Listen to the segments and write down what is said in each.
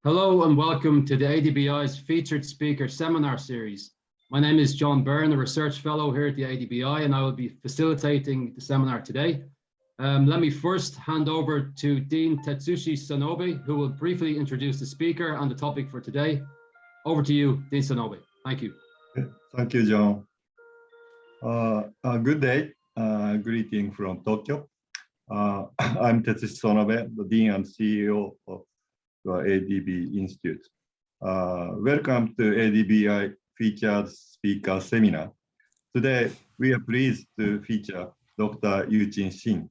Hello and welcome to the ADBI's Featured Speaker Seminar Series. My name is John Byrne, a Research Fellow here at the ADBI, and I will be facilitating the seminar today. Let me first hand over to Dean Tetsushi Sonobe, who will briefly introduce the speaker and the topic for today. Over to you, Dean Sonobe. Thank you. Thank you, John. Good day. Greeting from Tokyo. I'm Tetsushi Sonobe, the Dean and CEO of the ADB Institute. Welcome to ADBI Featured Speaker Seminar. Today, we are pleased to feature Dr. Yuqing Xing,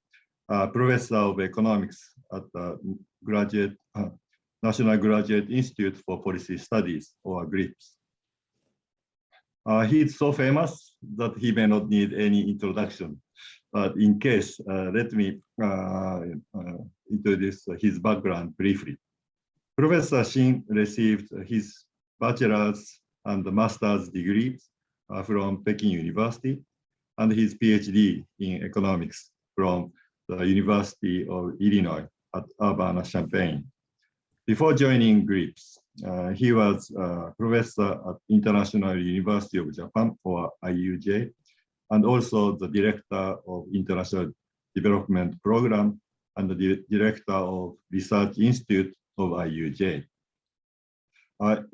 Professor of Economics at the National Graduate Institute for Policy Studies, or GRIPS. He is so famous that he may not need any introduction. But in case, let me introduce his background briefly. Professor Xing received his bachelor's and master's degrees from Peking University and his PhD in economics from the University of Illinois at Urbana-Champaign. Before joining GRIPS, he was a professor at International University of Japan, or IUJ, and also the director of International Development Program and the director of Research Institute of IUJ.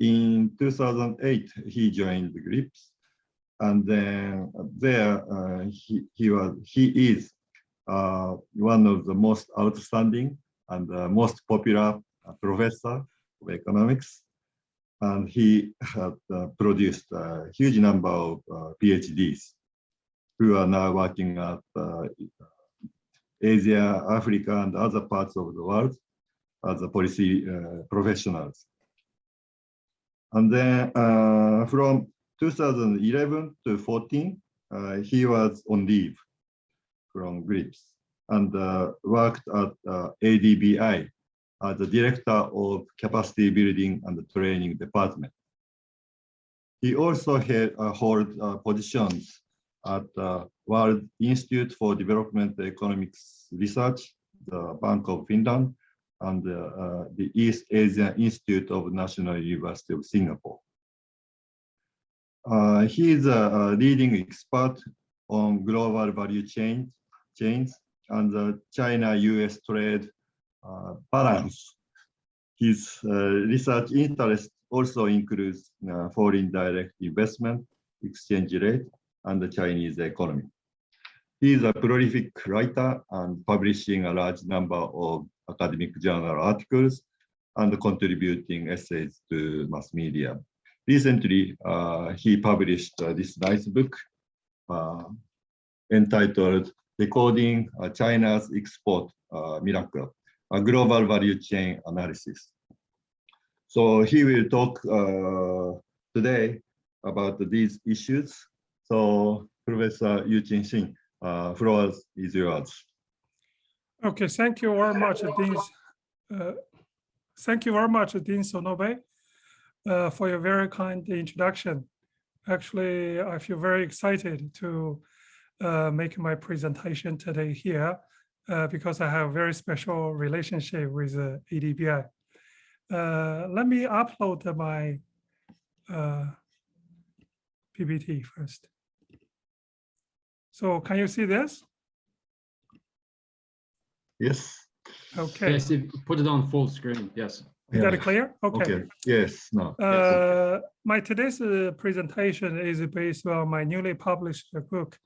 In 2008, he joined the GRIPS, and then there he is one of the most outstanding and most popular professor of economics, and he had produced a huge number of PhDs who are now working at Asia, Africa, and other parts of the world as a policy professionals. And then from 2011 to 14, he was on leave from GRIPS and worked at ADBI as the director of capacity building and training department. He also held positions at the World Institute for Development Economics Research, the Bank of Finland, and the East Asian Institute of National University of Singapore. He is a leading expert on global value chains and the China-US trade balance. His research interest also includes foreign direct investment, exchange rate, and the Chinese economy. He is a prolific writer and publishing a large number of academic journal articles and contributing essays to mass media. Recently, he published this nice book entitled Decoding China's Export Miracle, a Global Value Chain Analysis. So he will talk today about these issues. So Professor Yuqing Xing, floor is yours. Okay, thank you very much, Dean. Thank you very much, Dean Sonobe, for your very kind introduction. Actually, I feel very excited to make my presentation today here because I have a very special relationship with ADBI. Let me upload my PPT first. So can you see this? Yes. Okay. Yes, put it on full screen. Yes. Is that clear? Okay. Yes. No. Yes. My today's presentation is based on my newly published book,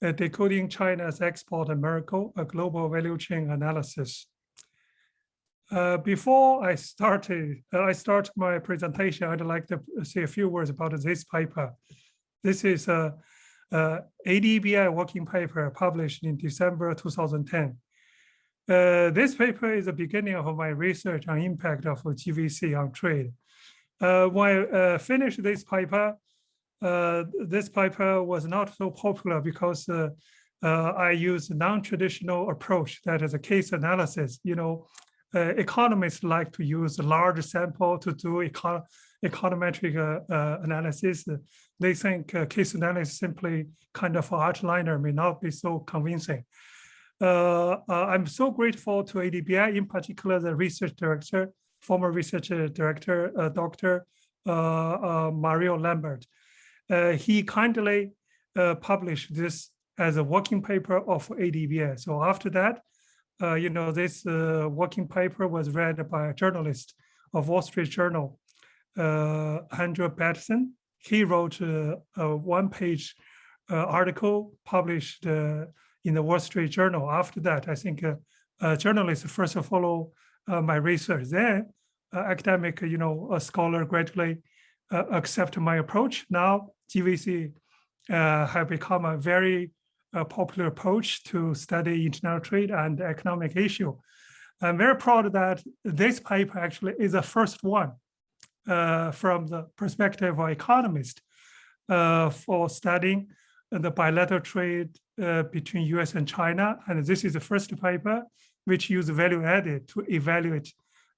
Decoding China's Export Miracle, a Global Value Chain Analysis. Before I start my presentation, I'd like to say a few words about this paper. This is a ADBI working paper published in December 2010. This paper is the beginning of my research on impact of GVC on trade. When I finished this paper was not so popular because I used a non-traditional approach, that is a case analysis. You know, economists like to use a large sample to do econometric analysis. They think case analysis simply kind of outliner may not be so convincing. I'm so grateful to ADBI, in particular the research director, former research director, Dr. Mario Lambert. He kindly published this as a working paper of ADBI. So after that, this working paper was read by a journalist of Wall Street Journal, Andrew Batson. He wrote a one-page article published in the Wall Street Journal. After that, I think journalists first follow my research. Then academic, a scholar gradually accept my approach. Now GVC have become a very popular approach to study international trade and economic issue. I'm very proud that this paper actually is the first one from the perspective of economist for studying the bilateral trade between US and China. And this is the first paper which use value added to evaluate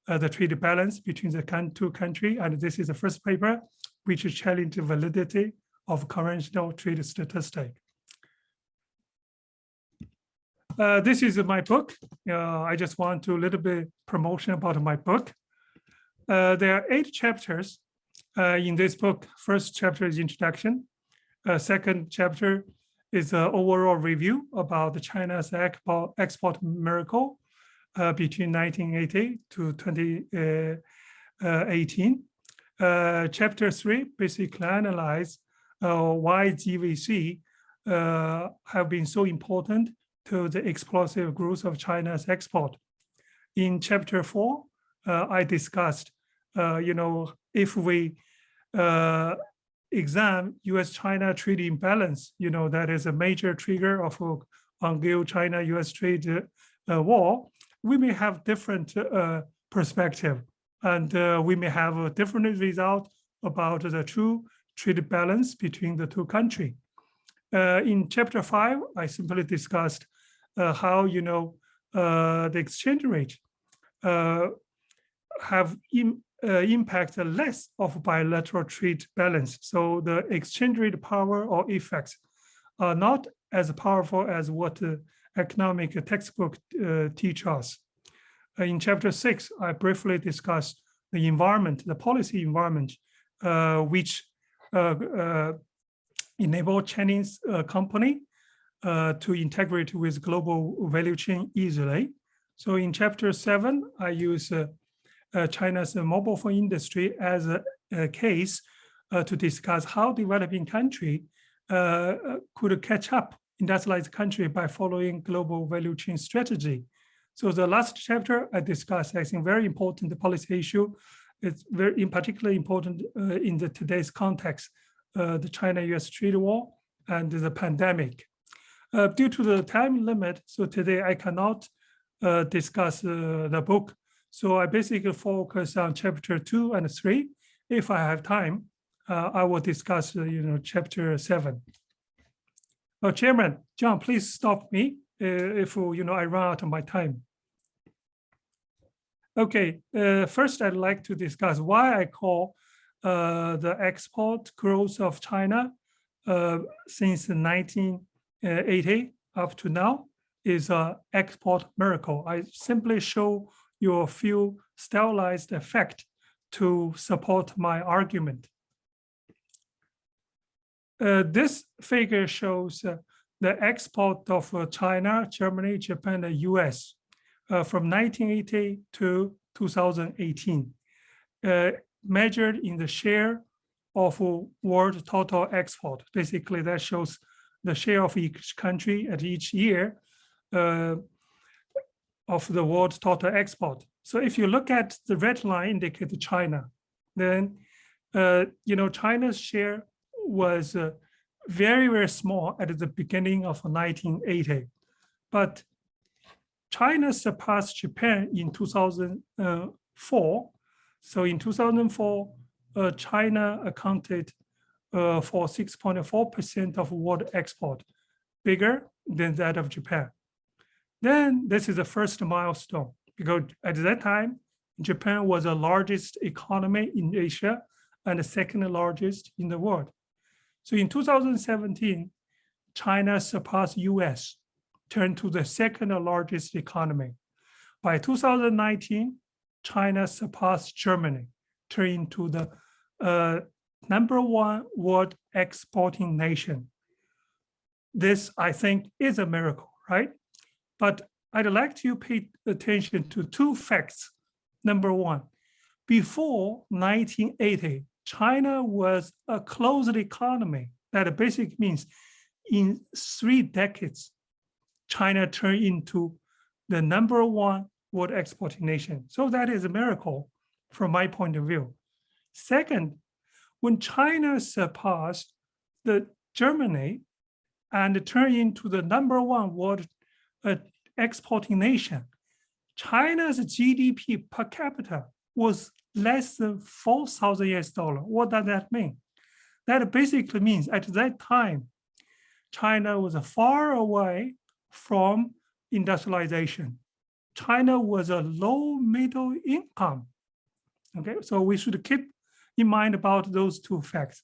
the trade balance between the two countries. And this is the first paper which challenged the validity of conventional trade statistic. This is my book. I just want to a little bit promotion about my book. There are 8 chapters in this book. First chapter is introduction. Second chapter is an overall review about China's export miracle between 1980 to 2018. Chapter 3 basically analyze why GVC have been so important to the explosive growth of China's export. In chapter 4, I discussed, if we examine US-China trade imbalance, that is a major trigger of ongoing China-US trade war, we may have different perspective, and we may have a different result about the true trade balance between the two countries. In chapter 5, I simply discussed how the exchange rate have impact less of bilateral trade balance. So the exchange rate power or effects are not as powerful as what economic textbook teach us. In chapter 6, I briefly discussed the environment, the policy environment, which enable Chinese company to integrate with global value chain easily. So in chapter 7, I use China's mobile phone industry as a case to discuss how developing country could catch up industrialized country by following global value chain strategy. So the last chapter I discussed, I think, very important policy issue. It's very particularly important in today's context, the China-US trade war and the pandemic. Due to the time limit, so today I cannot discuss the book. So I basically focus on chapter 2 and 3. If I have time, I will discuss chapter 7. Chairman, John, please stop me if I run out of my time. Okay, first I'd like to discuss why I call the export growth of China since 1980 up to now is an export miracle. I simply show you a few stylized effects to support my argument. This figure shows the export of China, Germany, Japan, and US from 1980 to 2018, measured in the share of world total export. Basically, that shows the share of each country at each year of the world total export. So if you look at the red line indicates China, then China's share was very, very small at the beginning of 1980. But China surpassed Japan in 2004. So in 2004, China accounted for 6.4% of world export, bigger than that of Japan. Then this is the first milestone, because at that time, Japan was the largest economy in Asia and the second largest in the world. So in 2017, China surpassed US, turned to the second largest economy. By 2019, China surpassed Germany, turned into the #1 world exporting nation. This, I think, is a miracle, right? But I'd like you to pay attention to two facts. Number one, before 1980, China was a closed economy. That basically means in 3 decades, China turned into the #1 world exporting nation. So that is a miracle from my point of view. Second, when China surpassed the Germany and turned into the #1 world exporting nation, China's GDP per capita was less than 4,000 US dollars. What does that mean? That basically means at that time, China was far away from industrialization. China was a low middle income. Okay, so we should keep in mind about those two facts.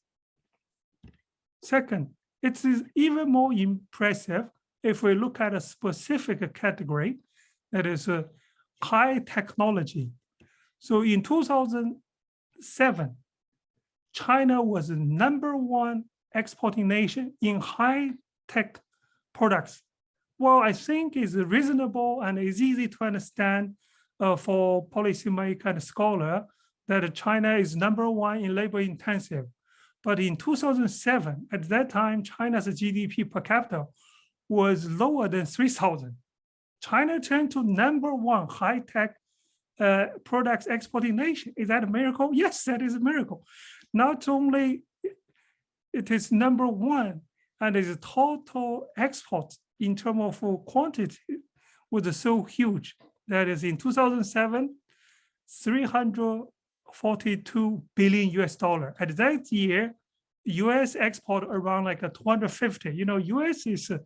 Second, it is even more impressive if we look at a specific category, that is high technology. So in 2007, China was the #1 exporting nation in high-tech products. Well, I think it's reasonable and it's easy to understand for policymaker and scholar that China is #1 in labor intensive. But in 2007, at that time, China's GDP per capita was lower than 3,000. China turned to #1 high-tech products exporting nation. Is that a miracle? Yes, that is a miracle. Not only it is #1 and its total export in terms of quantity was so huge. That is in 2007, 342 billion US dollar. At that year, US export around like a 250. You know, US is a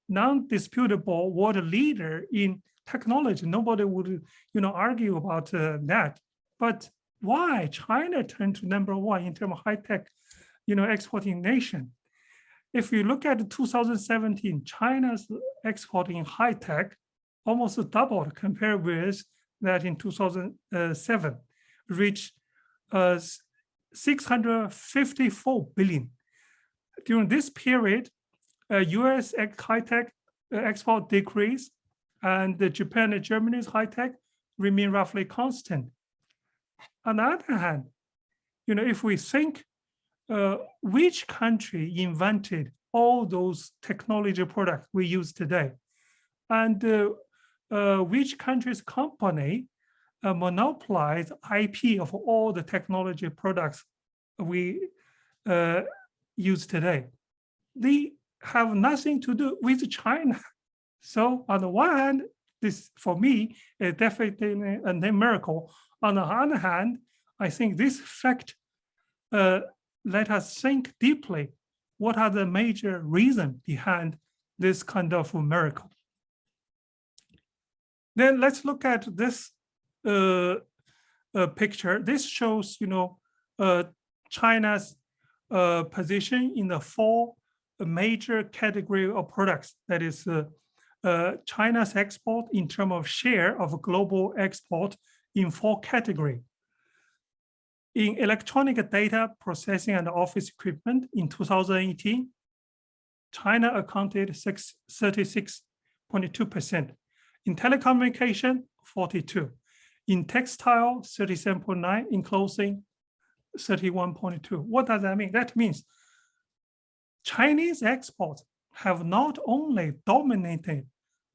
non-disputable world leader in technology. Nobody would, argue about that. But why China turned to #1 in terms of high-tech, exporting nation? If you look at 2017, China's exporting high-tech almost doubled compared with that in 2007, reached 654 billion. During this period, US high-tech export decreased, and Japan and Germany's high-tech remain roughly constant. On the other hand, if we think which country invented all those technology products we use today, and which country's company monopolize IP of all the technology products we use today, they have nothing to do with China. So on the one hand, this for me is definitely a miracle. On the other hand, I think this fact let us think deeply. What are the major reasons behind this kind of miracle? Then let's look at this picture. This shows, China's position in the 4 major category of products. That is China's export in terms of share of global export in 4 categories. In electronic data processing and office equipment in 2018, China accounted 36.2%. In telecommunication, 42%. In textile, 37.9%. In clothing, 31.2%. What does that mean? That means Chinese exports have not only dominated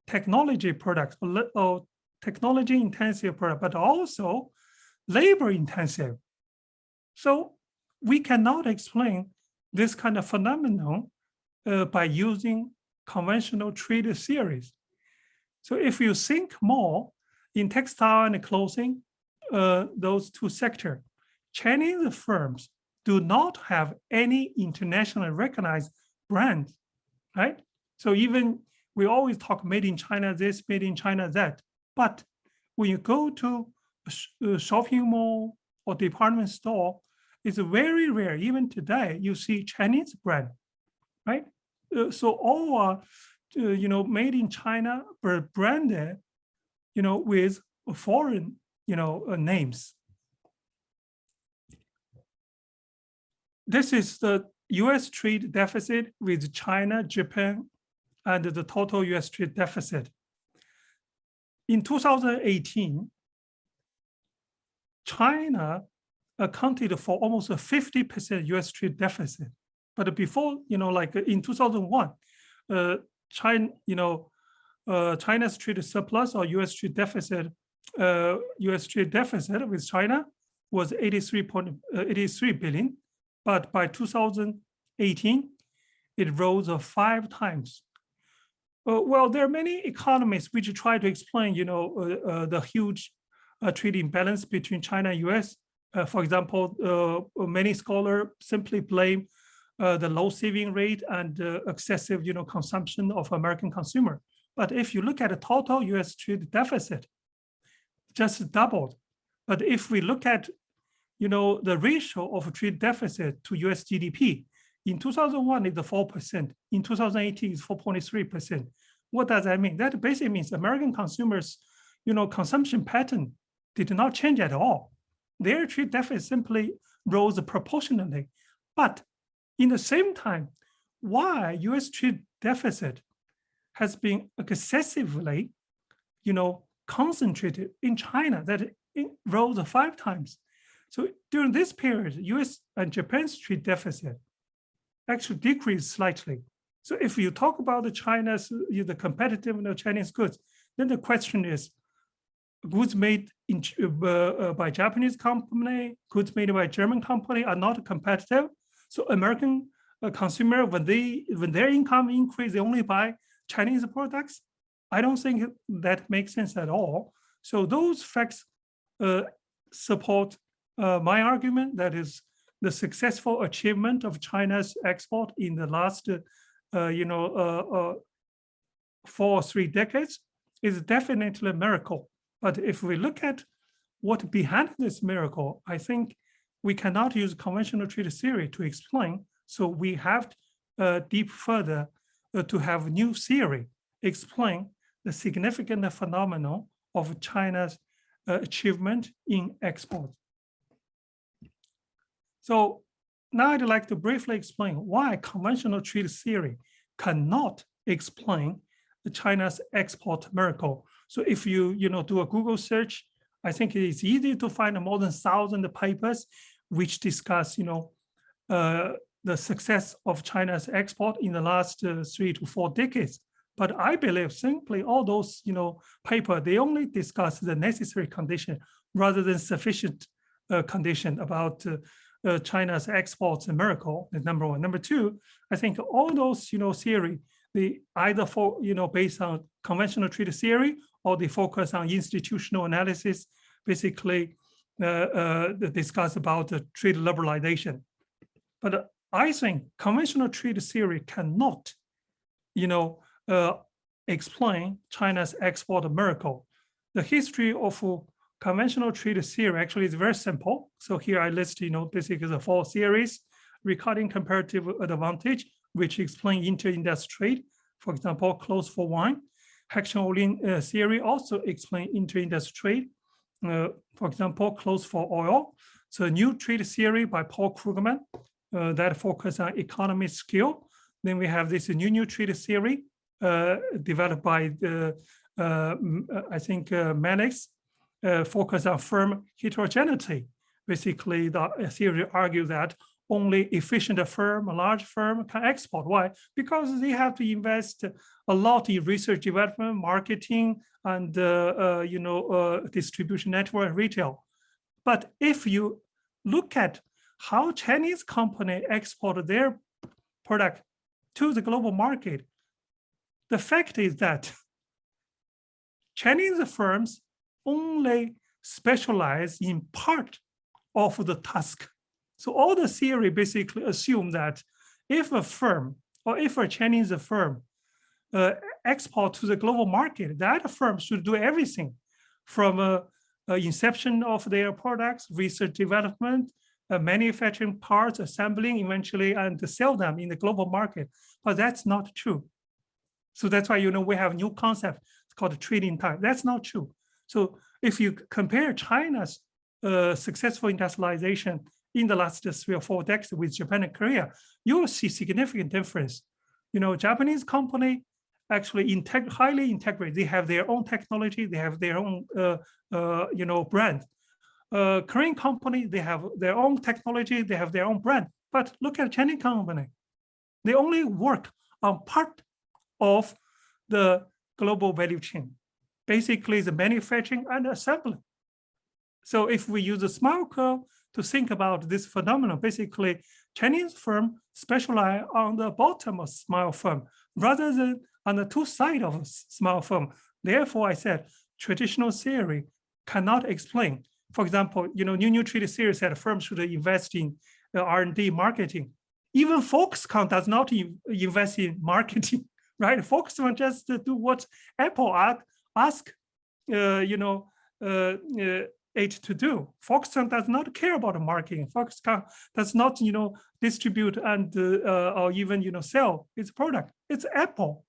technology products or technology intensive products, but also labor intensive. So we cannot explain this kind of phenomenon by using conventional trade theories. So if you think more in textile and clothing, those 2 sectors, Chinese firms do not have any internationally recognized brands, right? So even we always talk made in China this, made in China that. But when you go to a shopping mall or department store, it's very rare. Even today, you see Chinese brand, right? So all are, made in China, but branded, with foreign names. This is the US trade deficit with China, Japan, and the total US trade deficit. In 2018, China accounted for almost a 50% US trade deficit. But before, like in 2001, China's trade surplus or US trade deficit with China was 83 billion. But by 2018, it rose 5 times. Well, there are many economists which try to explain, the huge trade imbalance between China and US. For example, many scholars simply blame the low saving rate and excessive, consumption of American consumer. But if you look at the total US trade deficit, just doubled. But if we look at, the ratio of trade deficit to US GDP, in 2001, it's 4%. In 2018, it's 4.3%. What does that mean? That basically means American consumers, consumption pattern did not change at all. Their trade deficit simply rose proportionally. But in the same time, why US trade deficit has been excessively, concentrated in China, that it rose 5 times. So during this period, US and Japan's trade deficit actually decreased slightly. So if you talk about the China's, the competitiveness of Chinese goods, then the question is, goods made by Japanese company, goods made by German company are not competitive. So American consumer, when their income increase, they only buy Chinese products. I don't think that makes sense at all. So those facts support my argument, that is the successful achievement of China's export in the last 4 or 3 decades is definitely a miracle. But if we look at what behind this miracle, I think we cannot use conventional trade theory to explain. So we have to deep further to have new theory explain the significant phenomenon of China's achievement in export. So now I'd like to briefly explain why conventional trade theory cannot explain China's export miracle. So if you do a Google search, I think it is easy to find more than 1,000 papers which discuss the success of China's export in the last 3 to 4 decades. But I believe simply all those papers, they only discuss the necessary condition rather than sufficient condition about China's exports and miracle, is number one. Number two, I think all those theory, they either based on conventional trade theory or they focus on institutional analysis, basically discuss about trade liberalization. But I think conventional trade theory cannot, explain China's export miracle. The history of conventional trade theory actually is very simple. So here I list, basically the 4 theories: recording comparative advantage, which explain inter-industry trade. For example, close for wine. Heckscher-Ohlin theory also explain inter-industry trade. For example, close for oil. So new trade theory by Paul Krugman that focus on economy scale. Then we have this new trade theory developed by I think Mannix, focus on firm heterogeneity. Basically, the theory argues that only efficient firm, a large firm can export. Why? Because they have to invest a lot in research development, marketing, and distribution network, retail. But if you look at how Chinese companies export their product to the global market, the fact is that Chinese firms only specialize in part of the task. So all the theory basically assume that if a firm or if a Chinese firm export to the global market, that firm should do everything from inception of their products, research development, manufacturing parts, assembling eventually, and to sell them in the global market. But that's not true. So that's why we have a new concept called trading time. That's not true. So if you compare China's successful industrialization in the last 3 or 4 decades with Japan and Korea, you will see significant difference. Japanese company actually highly integrated. They have their own technology. They have their own, brand. Korean company, they have their own technology. They have their own brand. But look at Chinese company. They only work on part of the global value chain, basically the manufacturing and assembly. So if we use a smile curve to think about this phenomenon, basically Chinese firm specialize on the bottom of smile firm rather than on the 2 sides of a smile firm. Therefore, I said traditional theory cannot explain. For example, New Treaty theory said firms should invest in R&D marketing. Even Foxconn does not invest in marketing, right? Foxconn just do what Apple ask, it to do. Foxconn does not care about marketing. Foxconn does not, distribute and or even, sell its product. It's Apple,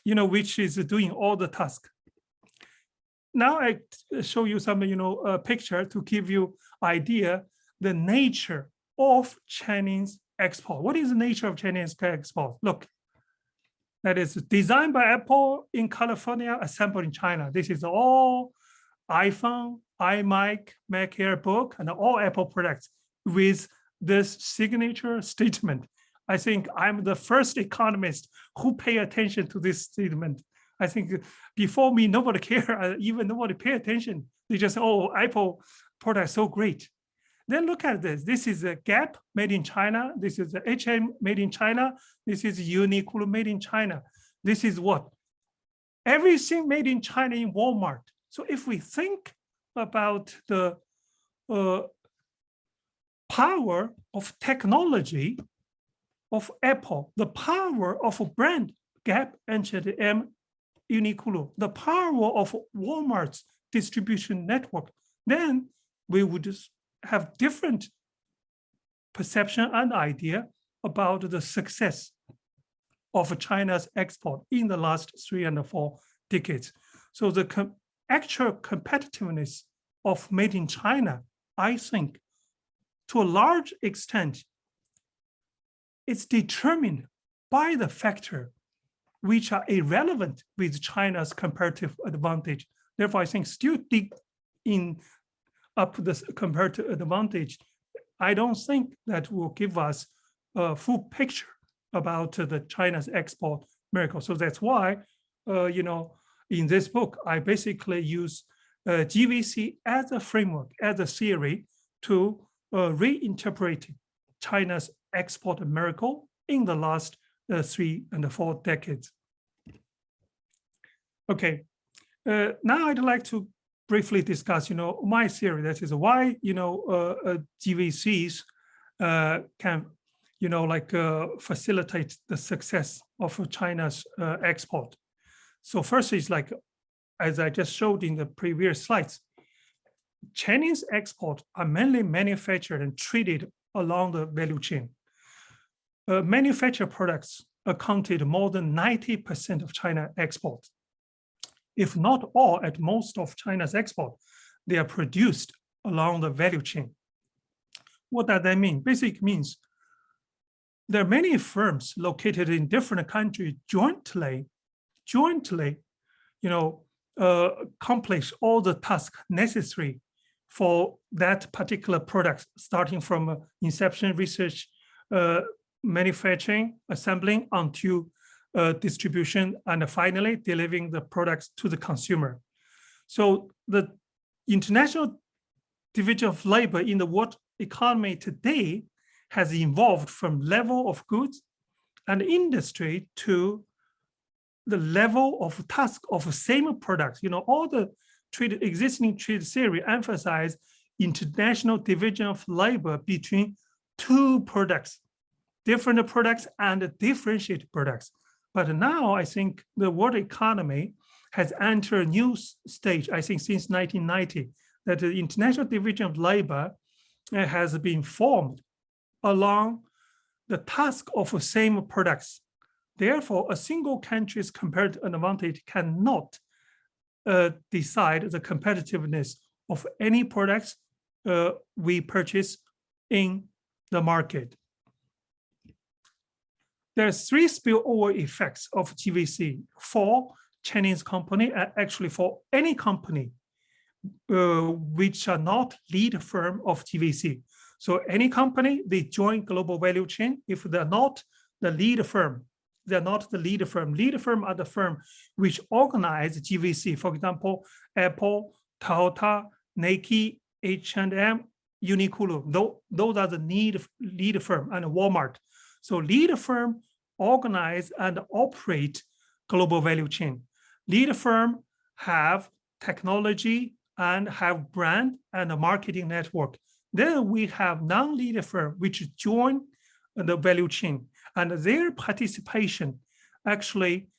which is doing all the task. Now I show you some, picture to give you idea the nature of Chinese export. What is the nature of Chinese export? Look, that is designed by Apple in California, assembled in China. This is all iPhone, iMac, Mac Airbook, and all Apple products with this signature statement. I think I'm the first economist who pay attention to this statement. I think before me, nobody care, even nobody pay attention. They just, oh, Apple product so great. Then look at this. This is a Gap made in China. This is a H&M made in China. This is Uniqlo made in China. This is what? Everything made in China in Walmart. So if we think about the power of technology of Apple, the power of a brand, Gap, H&M, Uniqlo, the power of Walmart's distribution network, then we would have different perception and idea about the success of China's export in the last 3 and 4 decades. So the actual competitiveness of made in China, I think, to a large extent, it's determined by the factor which are irrelevant with China's comparative advantage. Therefore, I think still dig in up this comparative advantage, I don't think that will give us a full picture about the China's export miracle. So that's why, in this book, I basically use GVC as a framework, as a theory to reinterpret China's export miracle in the last 3 and 4 decades. Okay, now I'd like to briefly discuss, my theory. That is why, GVCs can, facilitate the success of China's export. So first is like, as I just showed in the previous slides, Chinese export are mainly manufactured and traded along the value chain. Manufactured products accounted more than 90% of China export. If not all, at most of China's export, they are produced along the value chain. What does that mean? Basically means there are many firms located in different countries jointly, accomplish all the tasks necessary for that particular product, starting from inception, research, manufacturing, assembling, until distribution, and finally delivering the products to the consumer. So the international division of labor in the world economy today has evolved from level of goods and industry to the level of task of same products. All the existing trade theory emphasize international division of labor between 2 products, different products and differentiated products. But now I think the world economy has entered a new stage, I think since 1990, that the international division of labor has been formed along the task of the same products. Therefore, a single country's comparative advantage cannot decide the competitiveness of any products we purchase in the market. There's 3 spillover effects of GVC for Chinese company, and actually for any company which are not lead firm of GVC. So any company, they join global value chain. If they're not the lead firm, they're not the lead firm. Lead firm are the firm which organize GVC. For example, Apple, Toyota, Nike, H&M, Uniqlo. Those are the lead firm, and Walmart. So lead firm organize and operate global value chain. Lead firm have technology and have brand and a marketing network. Then we have non-lead firm which join the value chain, and their participation actually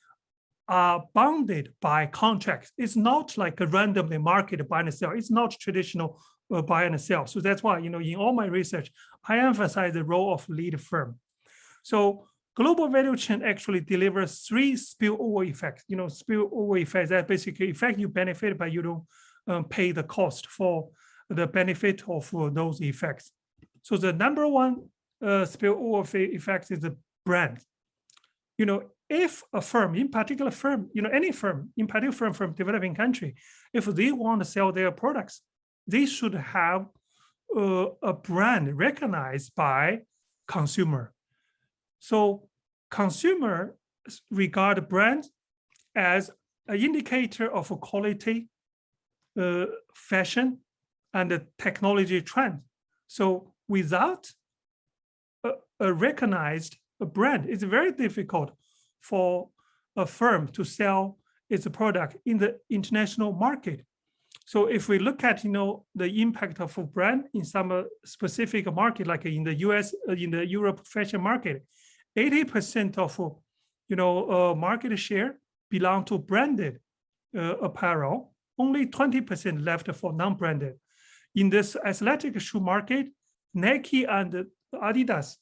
are bounded by contracts. It's not like a randomly market buy and sell. It's not traditional buy and sell. So that's why, in all my research, I emphasize the role of lead firm. So global value chain actually delivers 3 spillover effects. Spillover effects, that basically effect you benefit, but you don't pay the cost for the benefit of those effects. So the number 1 spillover effect is the brand. If a firm, in particular firm, any firm, in particular firm from developing country, if they want to sell their products, they should have a brand recognized by consumer. So consumer regard brand as an indicator of quality, fashion, and the technology trend. So without a recognized brand, it's very difficult for a firm to sell its product in the international market. So if we look at the impact of a brand in some specific market, like in the US, in the Europe fashion market, 80% of market share belong to branded apparel, only 20% left for non-branded. In this athletic shoe market, Nike and Adidas,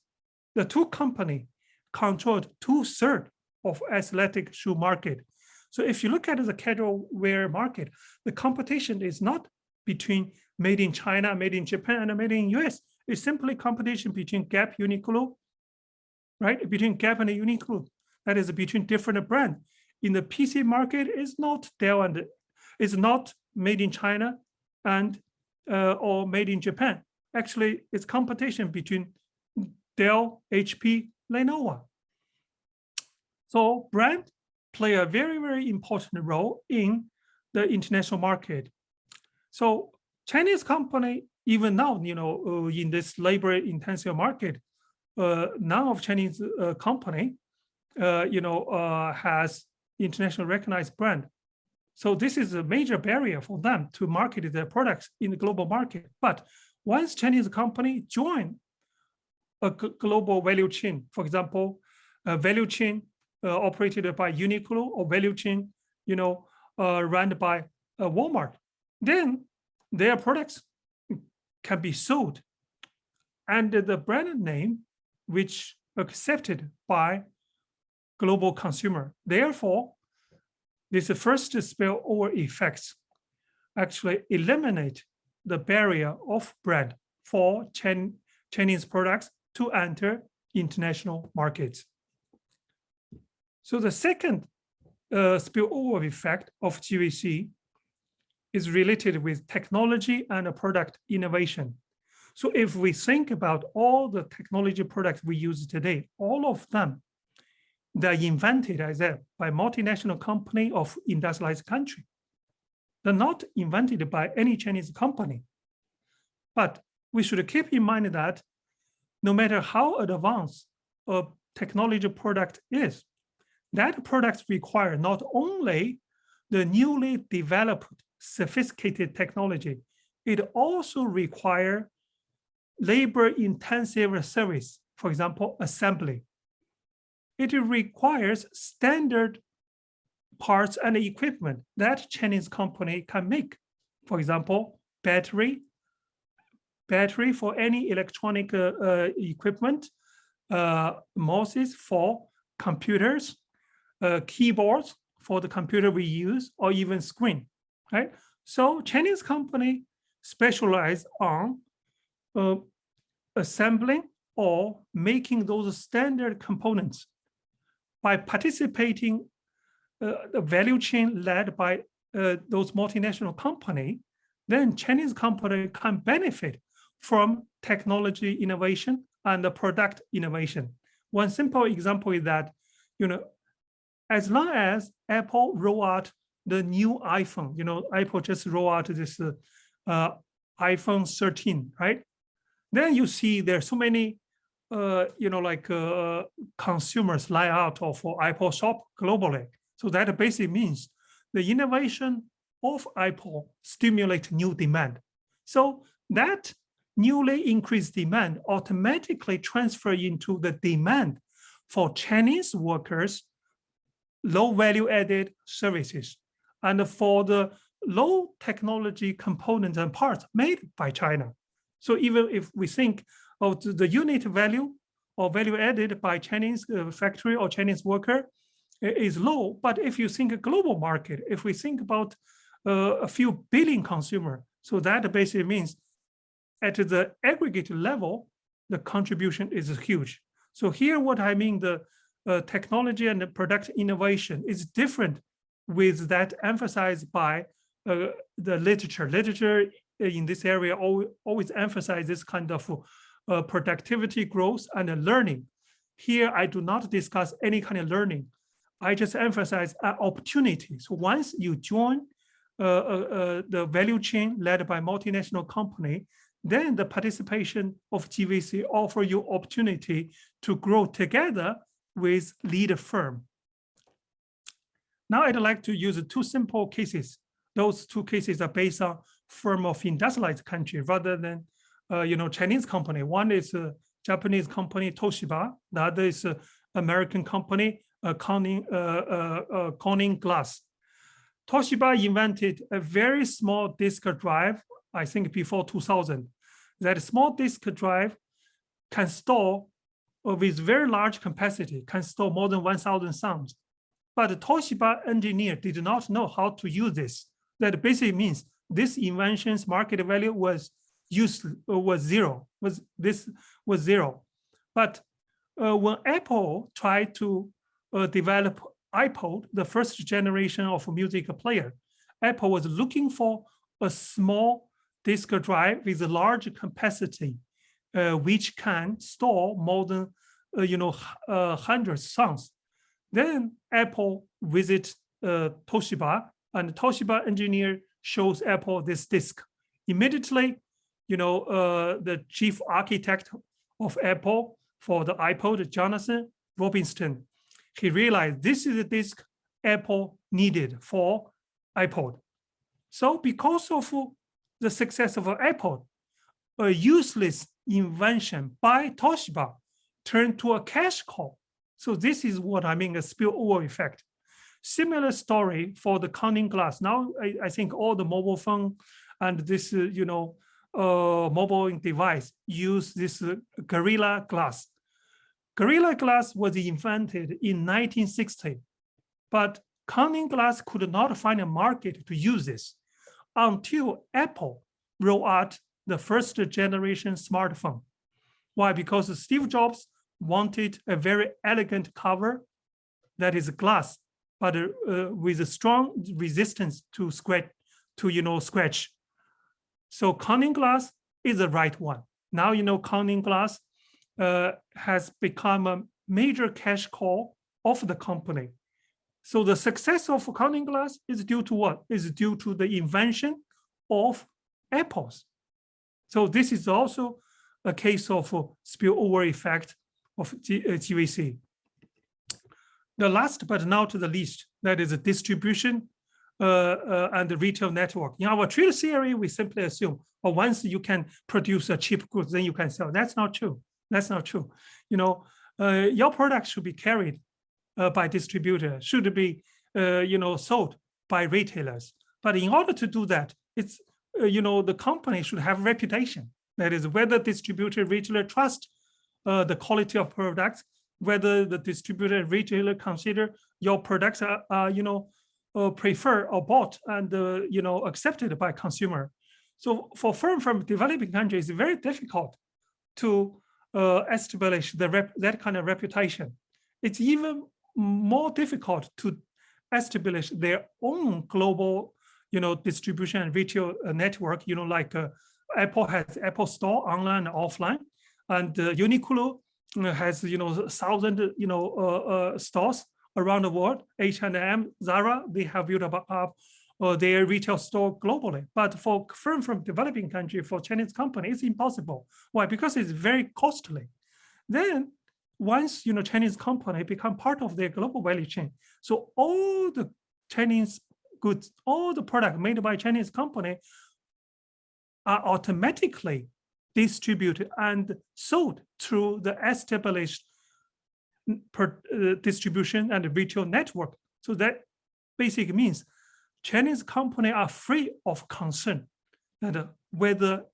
the 2 companies controlled 2/3 of athletic shoe market. So if you look at the casual wear market, the competition is not between made in China, made in Japan, and made in US. It's simply competition between Gap, Uniqlo, right? Between Gap and Uniqlo. That is between different brands. In the PC market, it's not Dell and it's not made in China and or made in Japan. Actually, it's competition between Dell, HP, Lenovo. So brand play a very, very important role in the international market. So Chinese company, even now, in this labor-intensive market, none of Chinese company, has international recognized brand. So this is a major barrier for them to market their products in the global market. But once Chinese company join a global value chain, for example, a value chain operated by Uniqlo or value chain, run by Walmart, then their products can be sold under the brand name which accepted by global consumer. Therefore, this first spillover effects actually eliminate the barrier of brand for Chinese products to enter international markets. So the second spillover effect of GVC is related with technology and product innovation. So if we think about all the technology products we use today, all of them, they're invented, as I said, by multinational company of industrialized country. They're not invented by any Chinese company. But we should keep in mind that no matter how advanced a technology product is, that product requires not only the newly developed sophisticated technology, it also requires labor-intensive service, for example, assembly. It requires standard parts and equipment that Chinese company can make. For example, battery for any electronic equipment, mouses for computers, keyboards for the computer we use, or even screen. right? So Chinese company specialize on assembling or making those standard components by participating the value chain led by those multinational company. Then Chinese company can benefit from technology innovation and the product innovation. One simple example is that, as long as Apple roll out the new iPhone, Apple just roll out this iPhone 13, right? Then you see there's so many, consumers line out for Apple shop globally. So that basically means the innovation of Apple stimulate new demand. So that newly increased demand automatically transfer into the demand for Chinese workers, low value added services, and for the low technology components and parts made by China. So even if we think of the unit value or value added by Chinese factory or Chinese worker is low, but if you think a global market, if we think about a few billion consumer, so that basically means at the aggregate level, the contribution is huge. So here, what I mean, the technology and the product innovation is different with that emphasized by the literature. Literature in this area always emphasize this kind of productivity growth and learning. Here, I do not discuss any kind of learning. I just emphasize an opportunity. So once you join the value chain led by multinational company, then the participation of GVC offer you opportunity to grow together with leader firm. Now I'd like to use two simple cases. Those two cases are based on firm of industrialized country rather than Chinese company. One is a Japanese company, Toshiba. The other is an American company, Corning Glass. Toshiba invented a very small disk drive, I think before 2000. That small disk drive can store with very large capacity, can store more than 1,000 songs. But the Toshiba engineer did not know how to use this. That basically means this invention's market value was zero. But when Apple tried to develop iPod, the first generation of music player, Apple was looking for a small disk drive with a large capacity, which can store more than 100 songs. Then Apple visits Toshiba, and Toshiba engineer shows Apple this disk. Immediately, the chief architect of Apple for the iPod, Jonathan Robinson, he realized this is the disk Apple needed for iPod. So because of the success of Apple, a useless invention by Toshiba turned to a cash cow. So this is what I mean, a spillover effect. Similar story for the Corning Glass. Now, I think all the mobile phone and this, mobile device use this Gorilla Glass. Gorilla Glass was invented in 1960, but Corning Glass could not find a market to use this until Apple rolled out the first generation smartphone. Why? Because Steve Jobs wanted a very elegant cover that is glass, but with a strong resistance to scratch. So Corning Glass is the right one. Now Corning Glass has become a major cash cow of the company. So the success of Corning Glass is due to what? Is due to the invention of Apple's. So this is also a case of spillover effect of GVC. The last but not the least, that is a distribution and the retail network. In our trade theory, we simply assume, once you can produce a cheap goods, then you can sell. That's not true. That's not true. Your product should be carried by distributors, should be sold by retailers. But in order to do that, it's the company should have reputation. That is, whether distributor, retailer trust the quality of products, whether the distributor, retailer consider your products are preferred or bought and accepted by consumer. So for firm from developing countries, it's very difficult to establish that kind of reputation. It's even more difficult to establish their own global, distribution and retail network. Like Apple has Apple Store online and offline, and Uniqlo has 1,000 stores around the world. H&M, Zara, they have built up their retail store globally. But for firm from developing country, for Chinese company, it's impossible. Why? Because it's very costly. Then once Chinese company become part of their global value chain, so all the Chinese goods, all the product made by Chinese company are automatically distributed and sold through the established distribution and retail network. So that basically means Chinese companies are free of concern that whether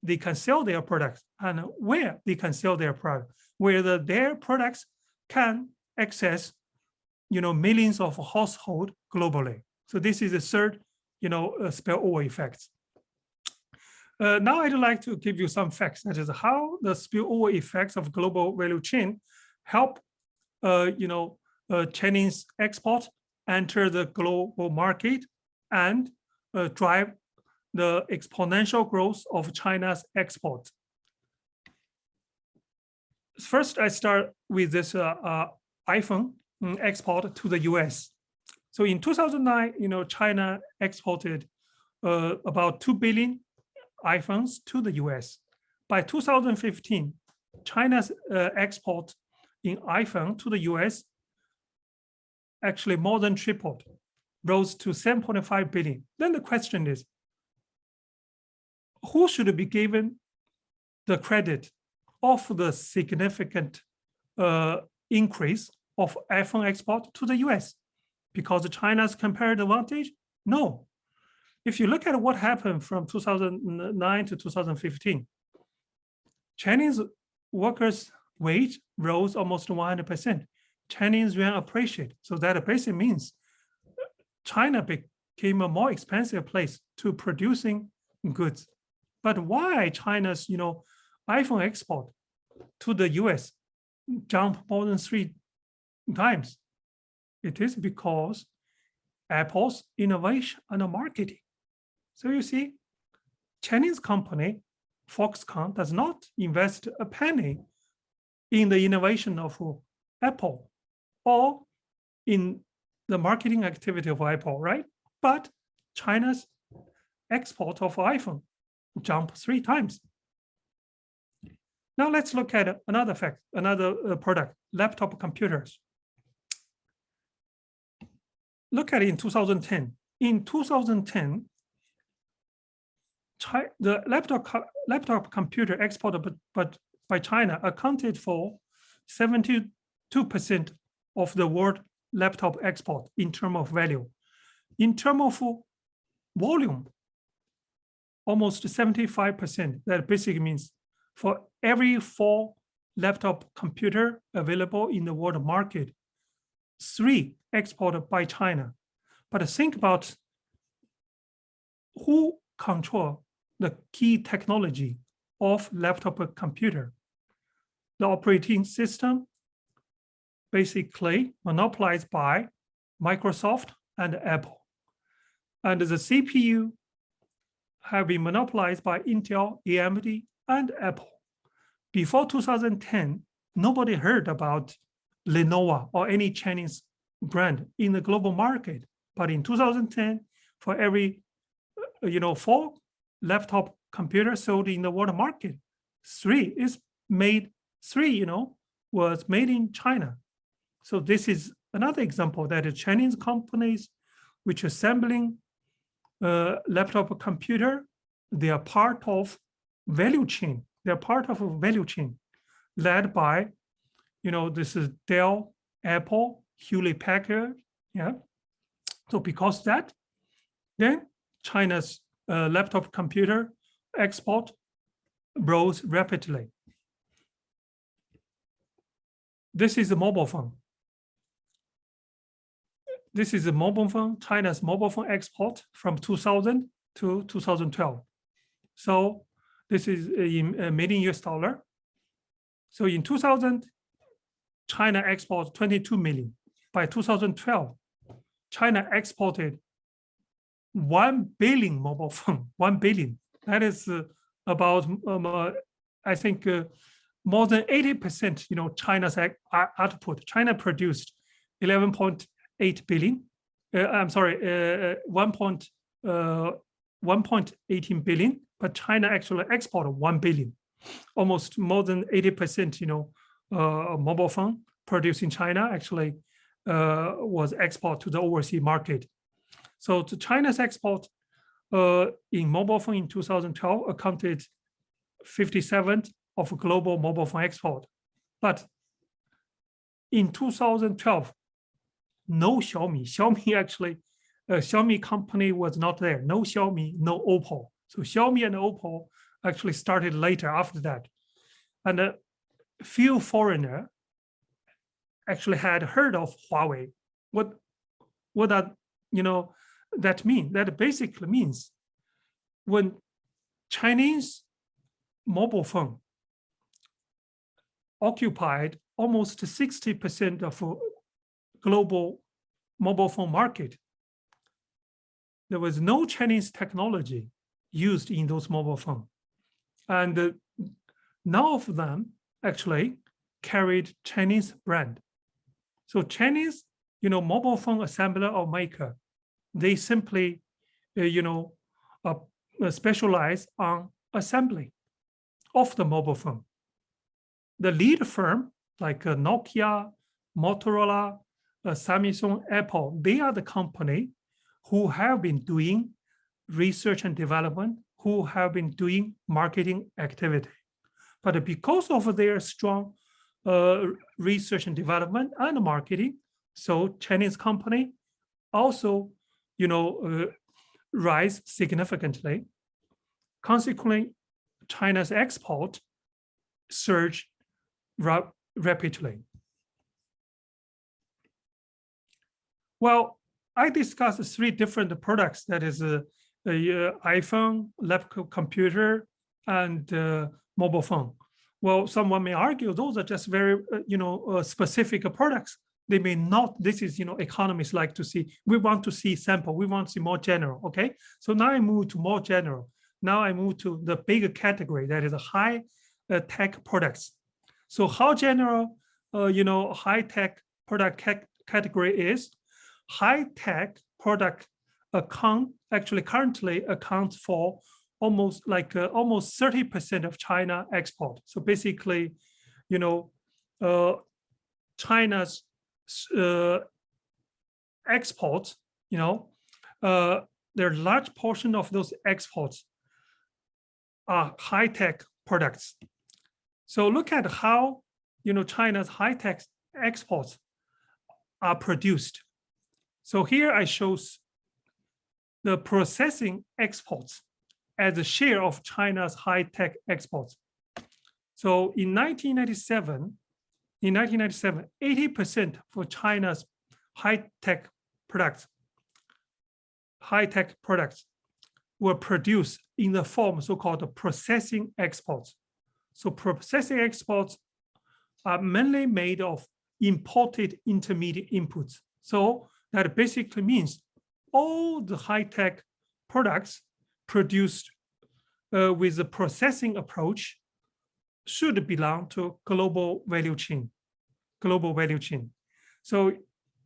they can sell their products and where they can sell their product, whether their products can access millions of households globally. So this is the third spillover effects. Now I'd like to give you some facts, that is how the spillover effects of global value chain help Chinese export enter the global market and drive the exponential growth of China's export. First, I start with this iPhone export to the US. So in 2009, China exported about 2 billion iPhones to the US. By 2015, China's export in iPhone to the US actually more than tripled, rose to 7.5 billion. Then the question is, who should be given the credit of the significant increase of iPhone export to the US? Because China's comparative advantage? No. If you look at what happened from 2009 to 2015, Chinese workers' wage rose almost 100%. Chinese yuan appreciate. So that basically means China became a more expensive place to producing goods. But why China's iPhone export to the US jumped more than 3 times? It is because Apple's innovation and marketing. So you see, Chinese company Foxconn does not invest a penny in the innovation of Apple or in the marketing activity of Apple, right? But China's export of iPhone jumped 3 times. Now let's look at another fact, another product, laptop computers. Look at it in 2010. In 2010, the laptop computer exported by China accounted for 72% of the world laptop export in terms of value. In terms of volume, almost 75%. That basically means for every 4 laptop computer available in the world market, 3 exported by China. But think about who control the key technology of laptop computer. The operating system basically monopolized by Microsoft and Apple. And the CPU have been monopolized by Intel, AMD, and Apple. Before 2010, nobody heard about Lenovo or any Chinese brand in the global market. But in 2010, for every 4 laptop computers sold in the world market, 3 was made in China. So this is another example that the Chinese companies which are assembling laptop computer, they are part of value chain. They're part of a value chain led by, this is Dell, Apple, Hewlett-Packard, yeah. So because that, then China's laptop computer export rose rapidly. This is a mobile phone. this is a mobile phone, China's mobile phone export from 2000 to 2012. So this is in $1 million. So in 2000, China exported 22 million. By 2012, China exported 1 billion mobile phone, 1 billion. That is about, I think, more than 80%, China's output. China produced 11.8 billion. I'm sorry, 1.18 billion, but China actually exported 1 billion. Almost more than 80%, mobile phone produced in China actually was export to the overseas market. So to China's export in mobile phone in 2012 accounted 57% of global mobile phone export. But in 2012, no Xiaomi. Xiaomi actually, Xiaomi company was not there. No Xiaomi, no Oppo. So Xiaomi and Oppo actually started later after that. And a few foreigners actually had heard of Huawei. What that, that mean? That basically means when Chinese mobile phone occupied almost 60% of global mobile phone market, there was no Chinese technology used in those mobile phones. And none of them actually carried Chinese brand. So Chinese, mobile phone assembler or maker, they simply, specialize on assembly of the mobile phone. The lead firm like Nokia, Motorola, Samsung, Apple, they are the company who have been doing research and development, who have been doing marketing activity. But because of their strong research and development and marketing, so Chinese company also, rise significantly. Consequently, China's export surged rapidly. Well, I discussed 3 different products, that is iPhone, laptop computer, and mobile phone. Well, someone may argue those are just very, specific products. They may not, this is, economists like to see, we want to see sample, we want to see more general, okay? So now I move to more general. Now I move to the bigger category, that is high tech products. So how general, high-tech product category is? High-tech product currently accounts for almost 30% of China export. So basically, China's exports, there are large portion of those exports are high-tech products. So look at how, China's high-tech exports are produced. So here I show the processing exports as a share of China's high-tech exports. So in 1997, 80% for China's high-tech products were produced in the form so-called processing exports. So processing exports are mainly made of imported intermediate inputs. So that basically means all the high-tech products produced with the processing approach should belong to global value chain. So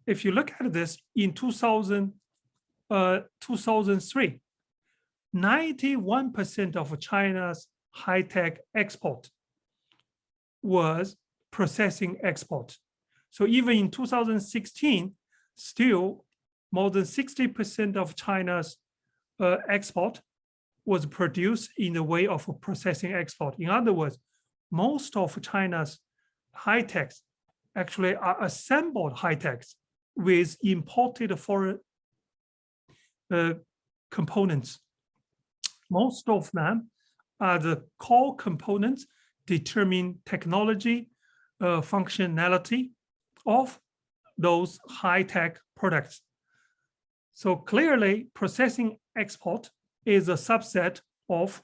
if you look at this in 2003, 91% of China's high-tech export was processing export. So even in 2016, still more than 60% of China's export was produced in the way of processing export. In other words, most of China's high-techs actually are assembled high-techs with imported foreign components. Most of them are the core components determine technology, functionality of those high-tech products. So clearly, processing export is a subset of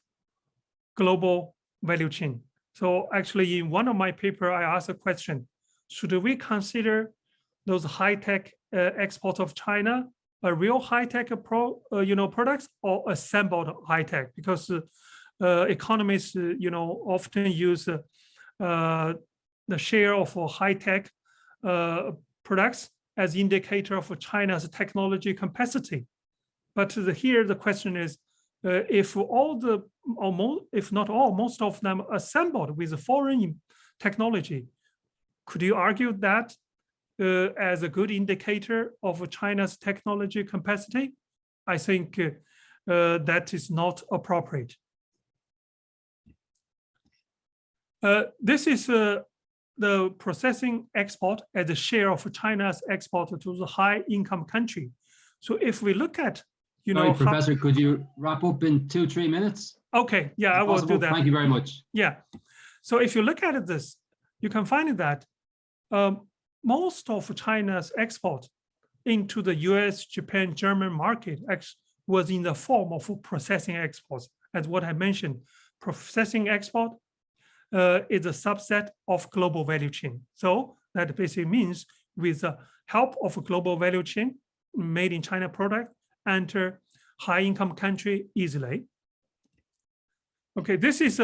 global value chain. So actually, in one of my paper, I asked a question: should we consider those high-tech export of China a real high-tech products or assembled high-tech? Because economists often use the share of high-tech products as indicator of China's technology capacity. But here the question is, if not all, most of them assembled with foreign technology, could you argue that as a good indicator of China's technology capacity? I think that is not appropriate. This is the processing export as a share of China's export to the high-income country. So if we look at, Sorry, Professor, could you wrap up in 2-3 minutes? Okay, yeah, I will do that. Thank you very much. Yeah, so if you look at this, you can find that most of China's export into the US, Japan, German market was in the form of processing exports. As what I mentioned, processing export is a subset of global value chain. So that basically means with the help of a global value chain, made in China product enter high-income country easily. Okay, this is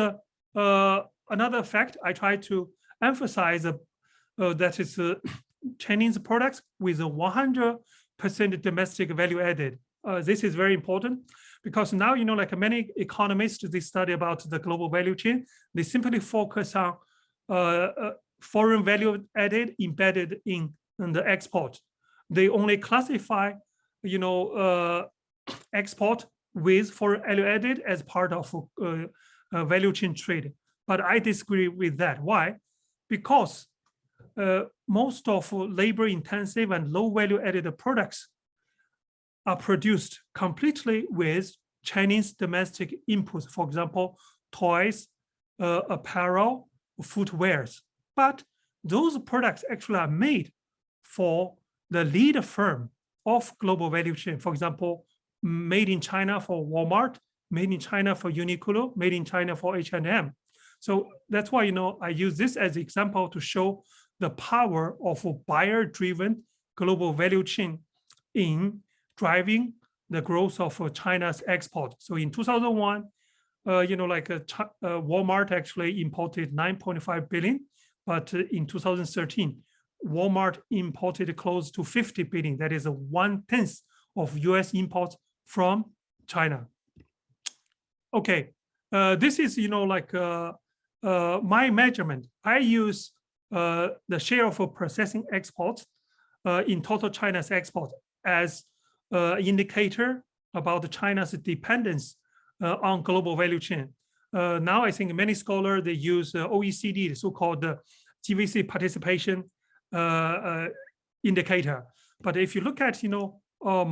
another fact I try to emphasize that is Chinese products with a 100% domestic value added. This is very important because now, like many economists, they study about the global value chain. They simply focus on foreign value added embedded in the export. They only classify, export with foreign value added as part of value chain trade. But I disagree with that. Why? Because most of labor intensive and low value added products are produced completely with Chinese domestic inputs. For example, toys, apparel, footwears. But those products actually are made for the lead firm of global value chain. For example, made in China for Walmart, made in China for Uniqlo, made in China for H&M. So that's why, I use this as an example to show the power of a buyer-driven global value chain in driving the growth of China's export. So in 2001, Walmart actually imported 9.5 billion, but in 2013, Walmart imported close to 50 billion. That is 1/10 of US imports from China. Okay, this is, my measurement. I use the share of processing exports in total China's export as indicator about China's dependence on global value chain. Now, I think many scholars, they use OECD, the so-called GVC participation indicator. But if you look at,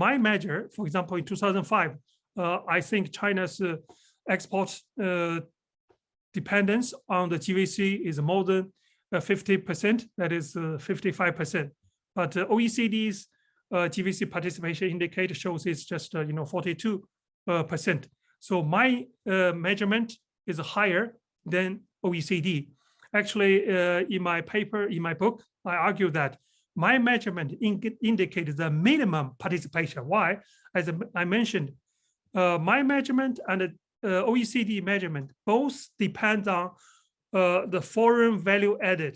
my measure, for example, in 2005, I think China's export dependence on the GVC is more than 50%, that is 55%. But OECD's GVC participation indicator shows it's just 42%. So my measurement is higher than OECD. Actually, in my paper, in my book, I argue that my measurement indicates the minimum participation. Why? As I mentioned, my measurement and OECD measurement both depend on the foreign value added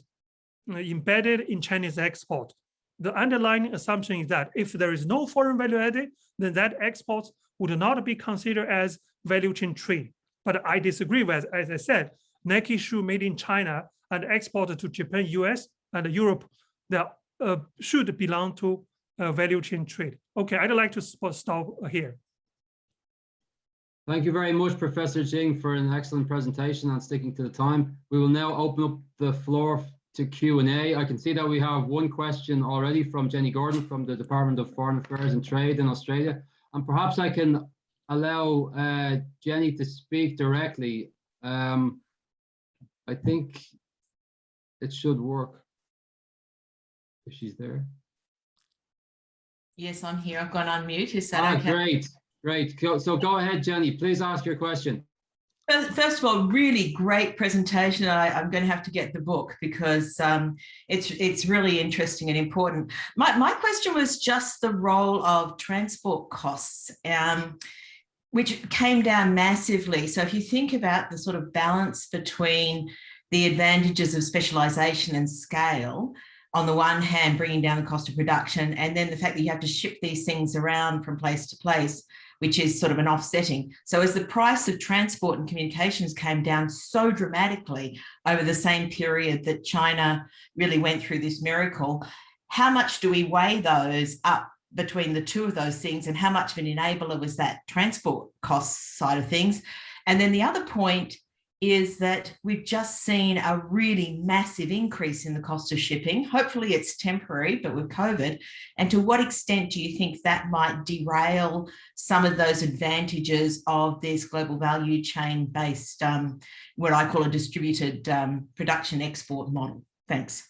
embedded in Chinese export. The underlying assumption is that if there is no foreign value added, then that export would not be considered as value chain trade. But I disagree with, as I said, Nike shoe made in China and exported to Japan, US, and Europe, that should belong to value chain trade. Okay, I'd like to stop here. Thank you very much, Professor Xing, for an excellent presentation and sticking to the time. We will now open up the floor to Q&A. I can see that we have one question already from Jenny Gordon from the Department of Foreign Affairs and Trade in Australia. And perhaps I can allow Jenny to speak directly. I think it should work if she's there. Yes, I'm here. I've gone on mute. Is that okay? Great, great. So go ahead, Jenny. Please ask your question. First of all, really great presentation. I'm going to have to get the book because it's really interesting and important. My question was just the role of transport costs, which came down massively. So if you think about the sort of balance between the advantages of specialization and scale, on the one hand, bringing down the cost of production, and then the fact that you have to ship these things around from place to place, which is sort of an offsetting. So as the price of transport and communications came down so dramatically over the same period that China really went through this miracle, how much do we weigh those up between the two of those things, and how much of an enabler was that transport cost side of things? And then the other point is that we've just seen a really massive increase in the cost of shipping. Hopefully it's temporary, but with COVID. And to what extent do you think that might derail some of those advantages of this global value chain based, what I call a distributed production export model? Thanks.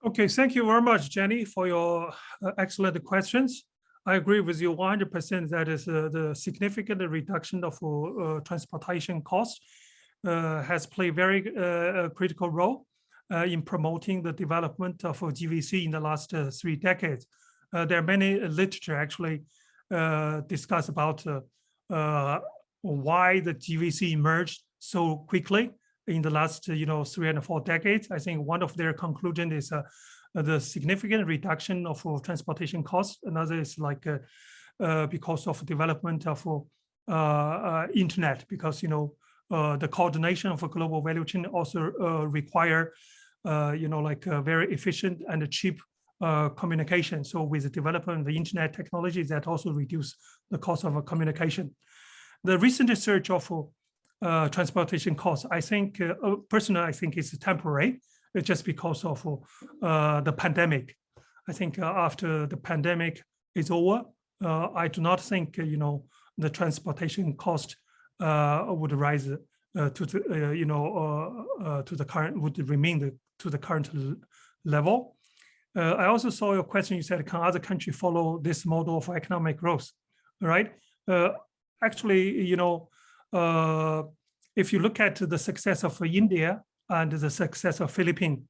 Okay, thank you very much, Jenny, for your excellent questions. I agree with you 100% that is the significant reduction of transportation costs has played a very critical role in promoting the development of GVC in the last 3 decades. There are many literature actually discuss about why the GVC emerged so quickly in the last 3 and 4 decades. I think one of their conclusion is the significant reduction of transportation costs. Another is like because of development of internet, because the coordination of a global value chain also require very efficient and cheap communication. So with the development of the internet technology, that also reduce the cost of communication. The recent research of transportation costs, I think personally, I think it's temporary. It's just because of the pandemic. I think after the pandemic is over, I do not think the transportation cost would rise to the current, would remain to the current level. I also saw your question. You said, can other countries follow this model of economic growth? Right? Actually, if you look at the success of India and the success of Philippines,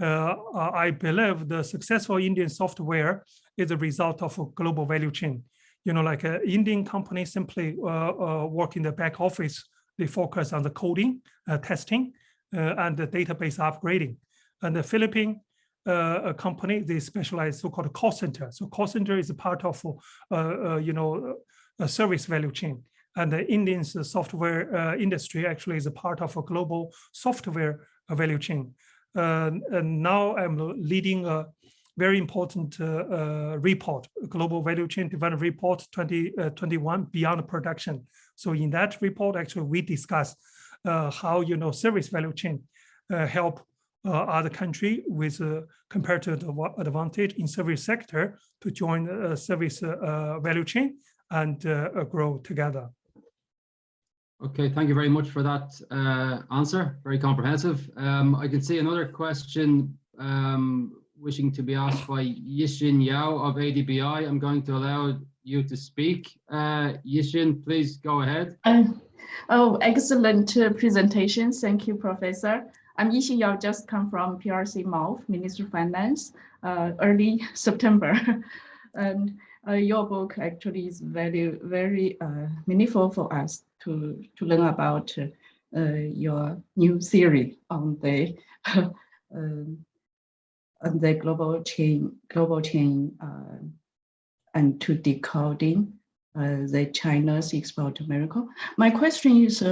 I believe the successful Indian software is a result of a global value chain. Like an Indian company simply work in the back office, they focus on the coding, testing, and the database upgrading. And the Philippine company, they specialize so-called call center. So call center is a part of a service value chain. And the Indian software industry actually is a part of a global software value chain. And now I'm leading a very important report, Global Value Chain Development Report 2021, Beyond Production. So in that report, actually, we discuss how service value chain help other country with comparative advantage in service sector to join service value chain and grow together. Okay, thank you very much for that answer. Very comprehensive. I can see another question wishing to be asked by Yixin Yao of ADBI. I'm going to allow you to speak. Yixin, please go ahead. Oh, excellent presentation. Thank you, Professor. I'm Yixin Yao, just come from PRC MOF, Ministry of Finance, early September. And your book actually is very meaningful for us to learn about your new theory on the global chain and to decoding the China's export miracle. My question is,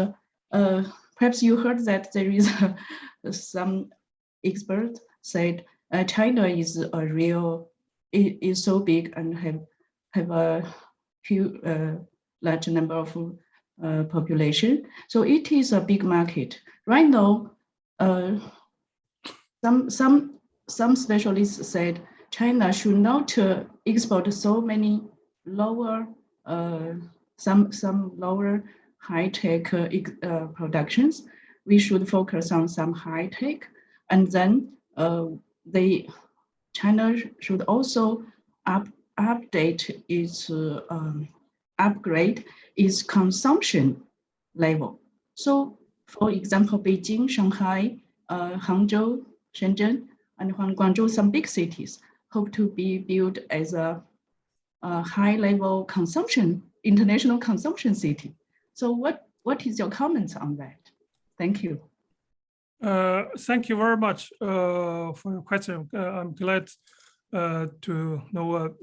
perhaps you heard that there is some expert said China is is so big and have a large number of population. So it is a big market. Right now, some specialists said China should not export so many lower, some lower high-tech productions. We should focus on some high-tech, and then China should also update is upgrade is consumption level. So, for example, Beijing, Shanghai, Hangzhou, Shenzhen, and Guangzhou, some big cities hope to be built as a high-level consumption, international consumption city. So, what is your comments on that? Thank you. Thank you very much for your question. I'm glad to know,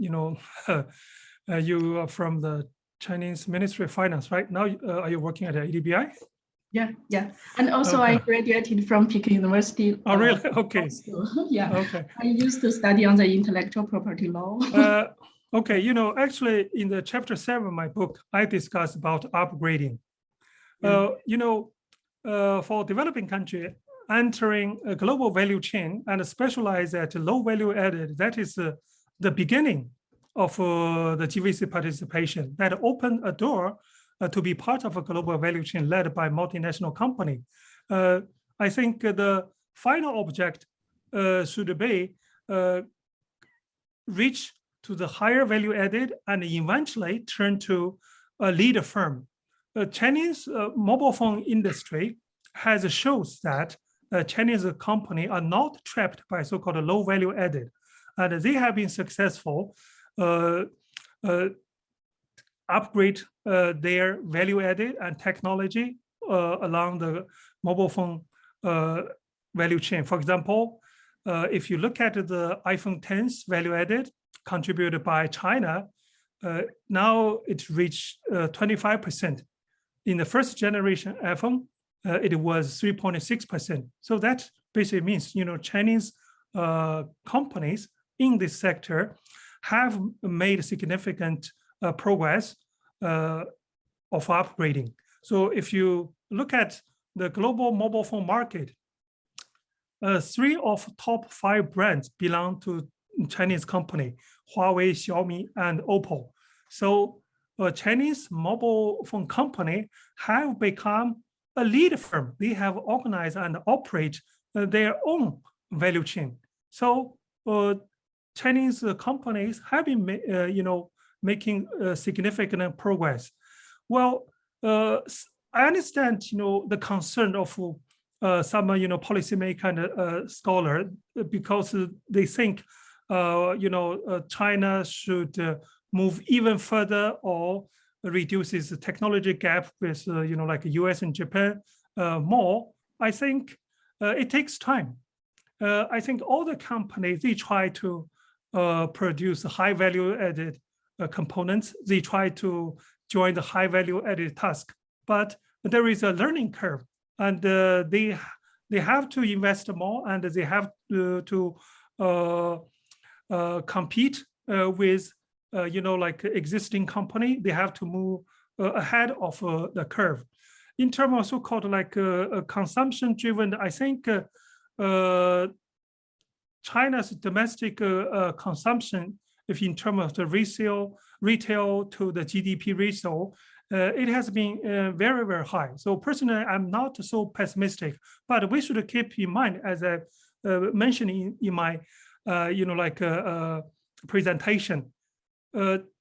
you are from the Chinese Ministry of Finance, right? Now, are you working at ADBI? Yeah. And also okay. I graduated from Peking University. Oh, really? Okay. Yeah. Okay. I used to study on the intellectual property law. Okay, actually in the chapter 7 of my book, I discuss about upgrading. For developing country, entering a global value chain and specialize at low value added, that is the beginning of the GVC participation that opened a door to be part of a global value chain led by multinational company. I think the final object should be reach to the higher value added and eventually turn to a leader firm. The Chinese mobile phone industry has shows that Chinese companies are not trapped by so-called low value added, and they have been successful upgrade their value added and technology along the mobile phone value chain. For example, if you look at the iPhone X's value added contributed by China, now it reached 25%. In the first generation iPhone, it was 3.6%. So that basically means, Chinese companies in this sector have made significant progress of upgrading. So if you look at the global mobile phone market, 3 of top 5 brands belong to Chinese company, Huawei, Xiaomi, and Oppo. So Chinese mobile phone company have become a lead firm. They have organized and operate their own value chain. So Chinese companies have been, making significant progress. Well, I understand, the concern of some, policymaker and scholar, because they think, China should move even further or reduces the technology gap with, like US and Japan more. I think it takes time. I think all the companies, they try to produce high value added components. They try to join the high value added task, but there is a learning curve, and they have to invest more, and they have to compete with, like existing company. They have to move ahead of the curve. In terms of so-called like consumption driven, I think China's domestic consumption, if in terms of the retail to the GDP ratio, it has been very, very high. So personally, I'm not so pessimistic, but we should keep in mind, as I mentioned in my, presentation,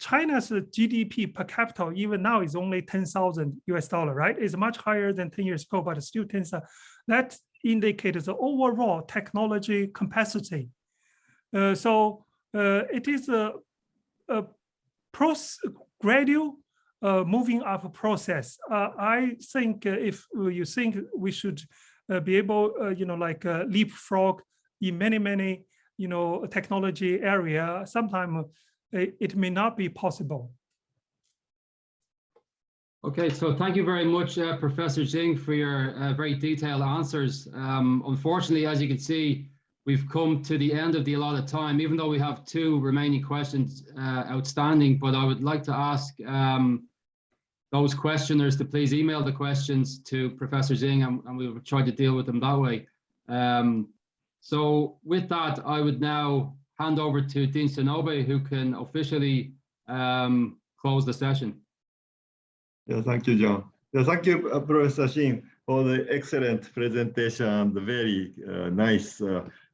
China's GDP per capita even now is only $10,000 right? It's much higher than 10 years ago, but still 10,000. That indicates the overall technology capacity. So it is a gradual moving up process. I think if you think we should be able, leapfrog in many, technology area, sometimes it may not be possible. Okay, so thank you very much, Professor Xing, for your very detailed answers. Unfortunately, as you can see, we've come to the end of the allotted time, even though we have 2 remaining questions outstanding. But I would like to ask those questioners to please email the questions to Professor Xing, and we'll try to deal with them that way. So with that, I would now hand over to Dean Sonobe, who can officially close the session. Yeah, thank you, John. Yeah, thank you, Professor Xing, for the excellent presentation and the very nice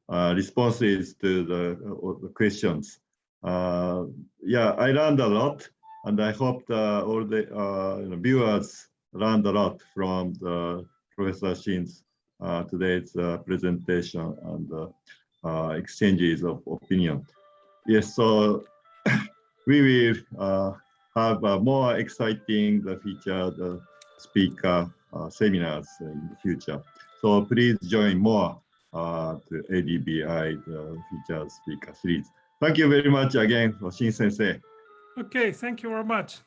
responses to the questions. yeah, I learned a lot, and I hope all the viewers learned a lot from Professor Xing's today's presentation and exchanges of opinion. Yes, so we will have more exciting featured speaker seminars in the future. So please join more to ADBI, the featured speaker series. Thank you very much again for Xing Sensei. Okay, thank you very much.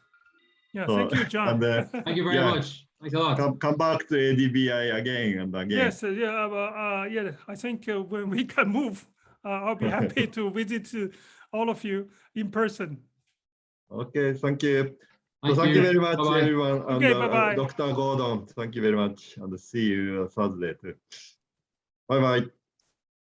Yeah, So, thank you, John. and, Thank you very much. Thanks a lot. come back to ADBI again and again. Yes, yeah, I think when we can move, I'll be happy to visit all of you in person. Okay, thank you. Thank Thank you very much, Bye-bye. everyone. Okay, and bye-bye. Dr. Gordon, thank you very much. And see you Thursday too. Bye-bye.